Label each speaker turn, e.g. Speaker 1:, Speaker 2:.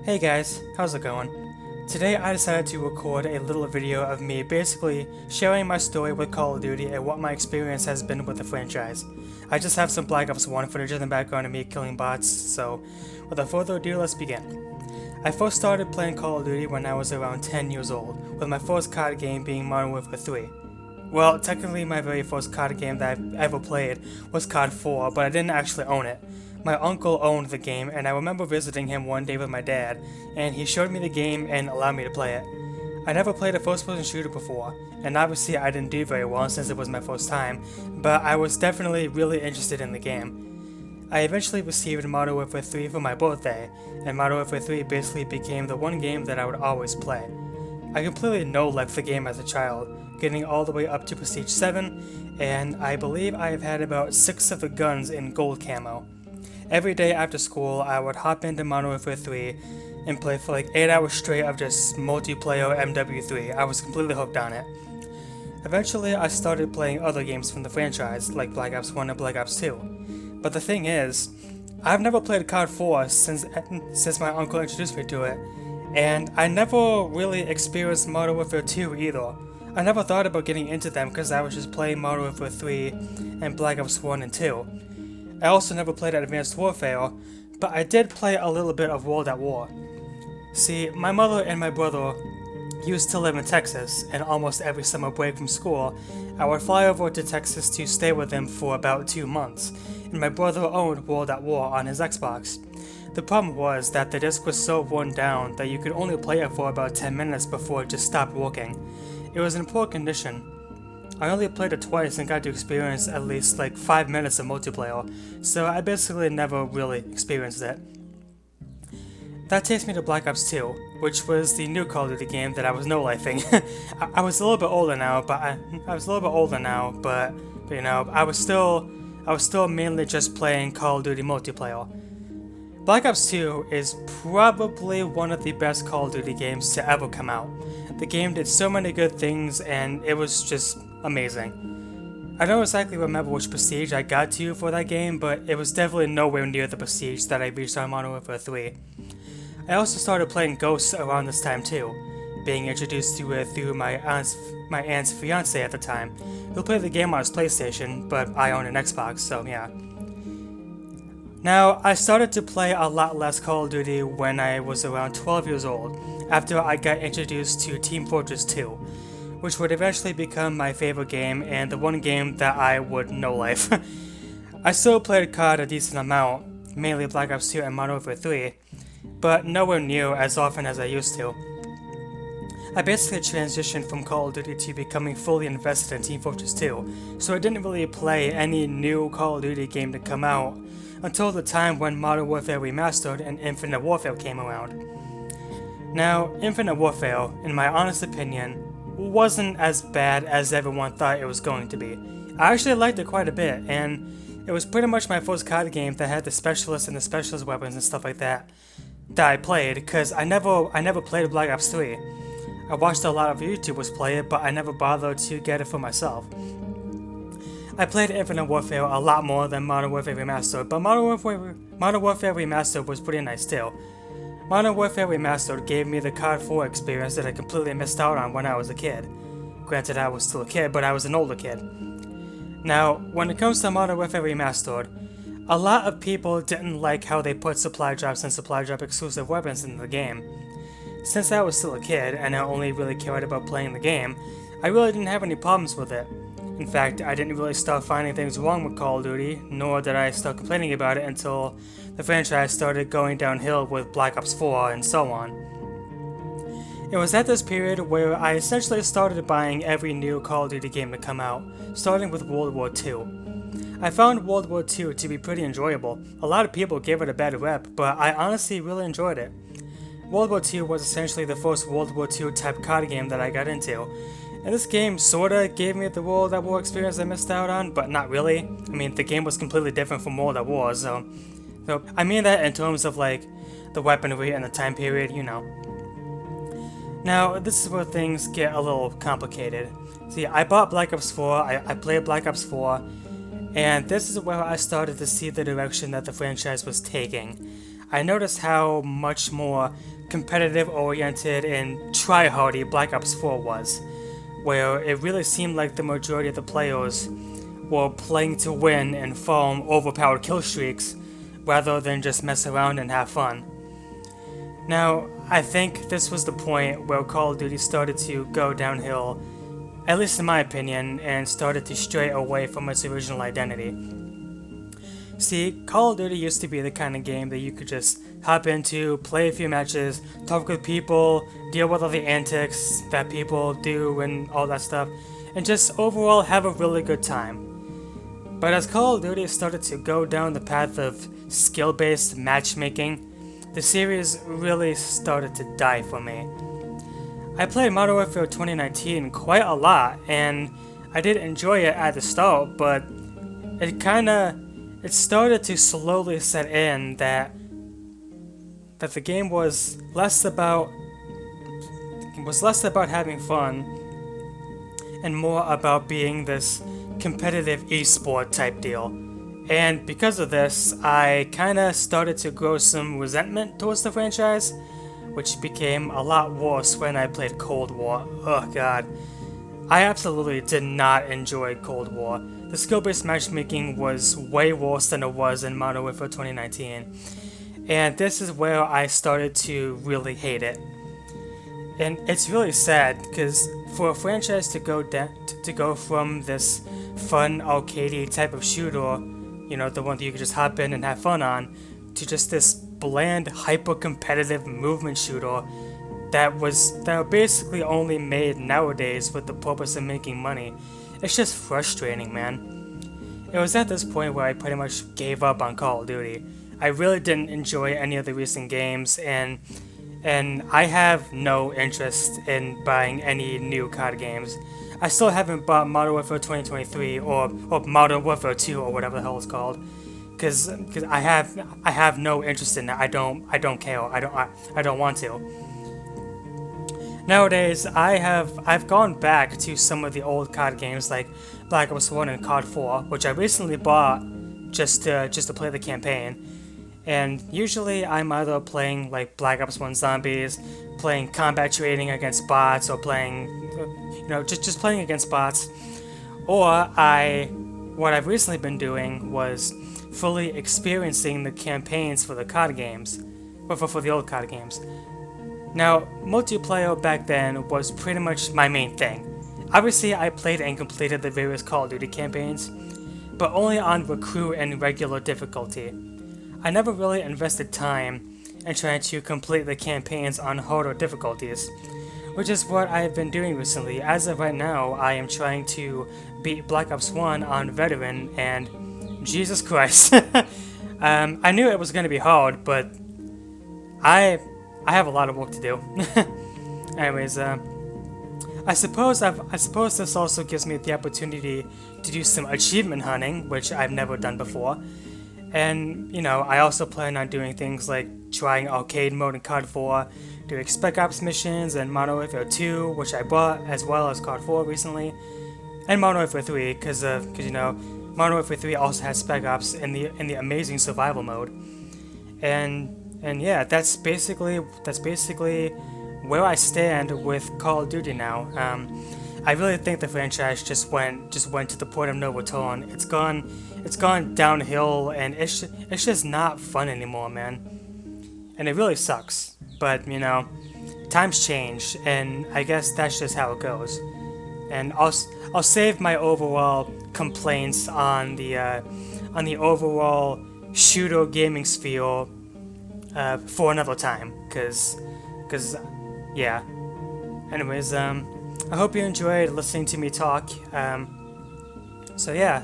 Speaker 1: Hey guys, how's it going? Today I decided to record a little video of me basically sharing my story with Call of Duty and what my experience has been with the franchise. I just have some Black Ops 1 footage in the background of me killing bots, so without further ado, let's begin. I first started playing Call of Duty when I was around 10 years old, with my first CoD game being Modern Warfare 3. Well, technically my very first CoD game that I've ever played was CoD 4, but I didn't actually own it. My uncle owned the game, and I remember visiting him one day with my dad, and he showed me the game and allowed me to play it. I never played a first-person shooter before, and obviously I didn't do very well since it was my first time, but I was definitely really interested in the game. I eventually received Modern Warfare 3 for my birthday, and Modern Warfare 3 basically became the one game that I would always play. I completely no-liked the game as a child, getting all the way up to Prestige 7, and I believe I have had about 6 of the guns in gold camo. Every day after school, I would hop into Modern Warfare 3 and play for like 8 hours straight of just multiplayer MW3. I was completely hooked on it. Eventually, I started playing other games from the franchise, like Black Ops 1 and Black Ops 2. But the thing is, I've never played CoD 4 since my uncle introduced me to it, and I never really experienced Modern Warfare 2 either. I never thought about getting into them because I was just playing Modern Warfare 3 and Black Ops 1 and 2. I also never played Advanced Warfare, but I did play a little bit of World at War. See, my mother and my brother used to live in Texas, and almost every summer break from school, I would fly over to Texas to stay with them for about 2 months, and my brother owned World at War on his Xbox. The problem was that the disc was so worn down that you could only play it for about 10 minutes before it just stopped working. It was in poor condition. I only played it twice and got to experience at least like 5 minutes of multiplayer, so I basically never really experienced it. That takes me to Black Ops 2, which was the new Call of Duty game that I was no-lifing. I was a little bit older now, but you know, I was still mainly just playing Call of Duty multiplayer. Black Ops 2 is probably one of the best Call of Duty games to ever come out. The game did so many good things, and it was just amazing. I don't exactly remember which prestige I got to for that game, but it was definitely nowhere near the prestige that I reached on Modern Warfare 3. I also started playing Ghosts around this time too, being introduced to it through my aunt's fiance at the time, who played the game on his PlayStation, but I own an Xbox, so yeah. Now, I started to play a lot less Call of Duty when I was around 12 years old, after I got introduced to Team Fortress 2, which would eventually become my favorite game and the one game that I would no-life. I still played CoD a decent amount, mainly Black Ops 2 and Modern Warfare 3, but nowhere near as often as I used to. I basically transitioned from Call of Duty to becoming fully invested in Team Fortress 2, so I didn't really play any new Call of Duty game to come out until the time when Modern Warfare Remastered and Infinite Warfare came around. Now, Infinite Warfare, in my honest opinion, wasn't as bad as everyone thought it was going to be. I actually liked it quite a bit, and it was pretty much my first CoD game that had the specialists and the specialist weapons and stuff like that I played, because I never played Black Ops 3. I watched a lot of YouTubers play it, but I never bothered to get it for myself. I played Infinite Warfare a lot more than Modern Warfare Remastered, but Modern Warfare Remastered was pretty nice too. Modern Warfare Remastered gave me the CoD 4 experience that I completely missed out on when I was a kid. Granted, I was still a kid, but I was an older kid. Now, when it comes to Modern Warfare Remastered, a lot of people didn't like how they put supply drops and supply drop exclusive weapons in the game. Since I was still a kid and I only really cared about playing the game, I really didn't have any problems with it. In fact, I didn't really start finding things wrong with Call of Duty, nor did I start complaining about it until the franchise started going downhill with Black Ops 4 and so on. It was at this period where I essentially started buying every new Call of Duty game to come out, starting with World War II. I found World War II to be pretty enjoyable. A lot of people gave it a bad rep, but I honestly really enjoyed it. World War II was essentially the first World War II type CoD game that I got into, and this game sorta gave me the World at War experience I missed out on, but not really. I mean, the game was completely different from World at War, so I mean that in terms of like the weaponry and the time period, you know. Now, this is where things get a little complicated. See, I bought Black Ops 4, I played Black Ops 4, and this is where I started to see the direction that the franchise was taking. I noticed how much more competitive oriented and try-hardy Black Ops 4 was, where it really seemed like the majority of the players were playing to win and farm overpowered kill streaks rather than just mess around and have fun. Now, I think this was the point where Call of Duty started to go downhill, at least in my opinion, and started to stray away from its original identity. See, Call of Duty used to be the kind of game that you could just hop into, play a few matches, talk with people, deal with all the antics that people do and all that stuff, and just overall have a really good time. But as Call of Duty started to go down the path of skill-based matchmaking, the series really started to die for me. I played Modern Warfare 2019 quite a lot, and I did enjoy it at the start, but it started to slowly set in that the game was less about having fun and more about being this competitive esport type deal. And because of this, I kinda started to grow some resentment towards the franchise, which became a lot worse when I played Cold War. Oh god. I absolutely did not enjoy Cold War. The skill-based matchmaking was way worse than it was in Modern Warfare 2019. And this is where I started to really hate it. And it's really sad, because for a franchise to go from this fun, arcadey type of shooter, you know, the one that you could just hop in and have fun on, to just this bland, hyper-competitive movement shooter that are basically only made nowadays with the purpose of making money. It's just frustrating, man. It was at this point where I pretty much gave up on Call of Duty. I really didn't enjoy any of the recent games, and I have no interest in buying any new CoD games. I still haven't bought Modern Warfare 2023 or Modern Warfare 2 or whatever the hell it's called, because I have no interest in it. I don't care. I don't want to. Nowadays, I've gone back to some of the old CoD games like Black Ops 1 and CoD 4, which I recently bought just to play the campaign. And usually I'm either playing like Black Ops 1 Zombies, playing combat trading against bots, or playing, just playing against bots. Or what I've recently been doing was fully experiencing the campaigns for the CoD games, or for the old CoD games. Now, multiplayer back then was pretty much my main thing. Obviously, I played and completed the various Call of Duty campaigns, but only on recruit and regular difficulty. I never really invested time in trying to complete the campaigns on harder difficulties, which is what I've been doing recently. As of right now, I am trying to beat Black Ops 1 on Veteran, and Jesus Christ. I knew it was going to be hard, but I have a lot of work to do. Anyways, I suppose this also gives me the opportunity to do some achievement hunting, which I've never done before. And, I also plan on doing things like trying arcade mode in CoD 4, doing Spec Ops missions and Modern Warfare 2, which I bought, as well as CoD 4 recently, and Modern Warfare 3, because Modern Warfare 3 also has Spec Ops in the amazing survival mode. And yeah, that's basically where I stand with Call of Duty now. I really think the franchise just went to the point of no return. It's gone downhill, and it's just not fun anymore, man. And it really sucks. But times change, and I guess that's just how it goes. And I'll save my overall complaints on the overall shooter gaming sphere for another time, cause yeah. Anyways, I hope you enjoyed listening to me talk. So yeah,